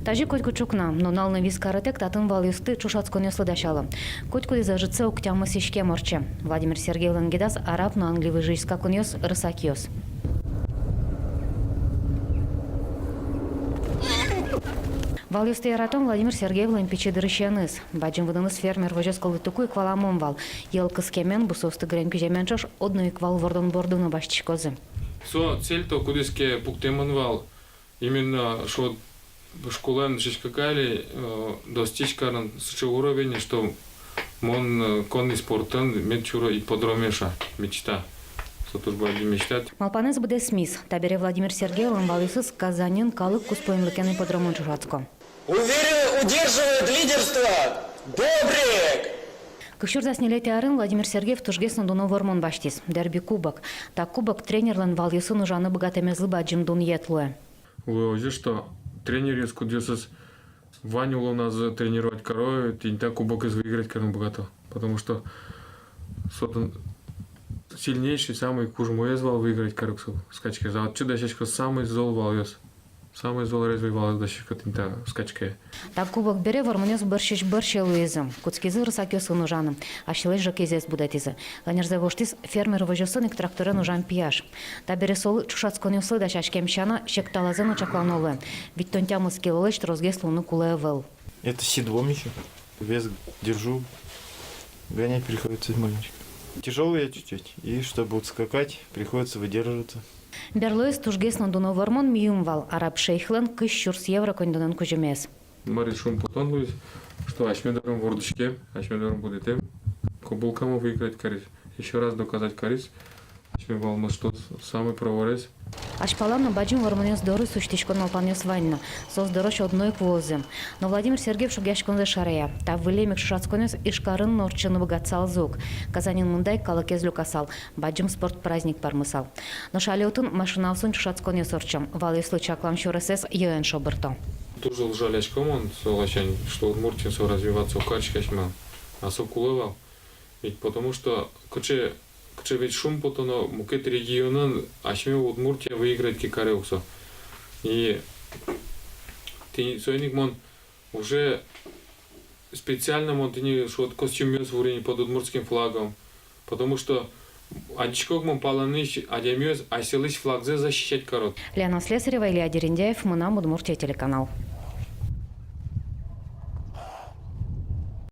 Тажи котку чукна, но налны вискаретек татын валюсты чушацконе сладашала. Котку из ажице уктямы сишке морче. Владимир Сергеев лангедас араб на английский жизнь коньос рысакиос. Валюсты яратон Владимир Сергеев ланпичи дырыщаныз. Баджим выданыс фермер вожес колытуку икваламон вал. Ел кыскемен бусосты грен пижеменчош одну иквал вордон борду на башчикозы. Цель то кудыске пуктемон вал. Именно что школан шишкакали достичь каран уровень, что мон конный спортан мечура и подромеша мечта. Мечтать. Малпанез буде смис. Табере Владимир Сергеев валюсыз Казанин калык куспоинлыкены подромон чушацко. Уверенно удерживает лидерство. Добрик! Кышур заснелете арын Владимир Сергеев тужгесно дуно вормон баштис. Дерби кубок. Так кубок тренерлан валюсын ужаны богатемезлы баджим дун етлуе. Вы что тренер из кудесос Ваню у нас тренировать корою, и так кубок из выиграть корну богато. Потому что сильнейший, самый кужмуез вал выиграть корюксу скачки. За отчуда сейчас самый зол валюс. Самый зол резвый вал дощика тинта скачки. Так кубок бере вормонез борщич борща луизм. Куцкизы рысакёсы нужаным. А щелей жакезес будетизы. Ланерзе воштис фермер вожосыник тракторы нужан пияш. Та бере сол чушацконюсы да шашкемщана шекталазен очакланолы. Ведь тонтямы скилолыч трозгес луну кулеевел. Это седлом еще. Вес держу. Гонять приходится маленечко. Тяжелые чуть-чуть. И чтобы вот скакать, приходится выдерживаться. Берлоис тужгесно дуно вормон миюмвал. Араб шейхлен кыщурс евро кондонен кужемес. Мы решим потом, что ашмедором в урдучке, ашмедором будет им. Кубулкаму выиграть корис. Еще раз доказать корис. Ашмедором мы что самый праворез. Ашпалам на баджим вормонез доры суштичкон малпанес ванна. Сос дорош одной квозы. Но Владимир Сергеев шугяшкон за шарея. Та вылемик шушацконес ишкарын норчыны богатсал зуг. Казанин мындай калакез люкасал. Баджим спорт праздник пармысал. Но шалеутын машиналсын шушацконес орчам. Валюслы чаклам шуресес йоен шобырто. Тоже лжалячком он соглашен, что Удмуртия развиваться у качкашма. А сокуловал. Ведь потому что ведь шум потом мукет региона, ашме Удмуртия выиграть кикареукса. И сойник мон уже специально мон ты что костюмёс в уровне под удмуртским флагом, потому что Анчикок мон паланыш, адемёс, а селыш флагзе защищать корот. Лена Слесарева, Илья Дерендяев, Мунам, Удмуртия телеканал.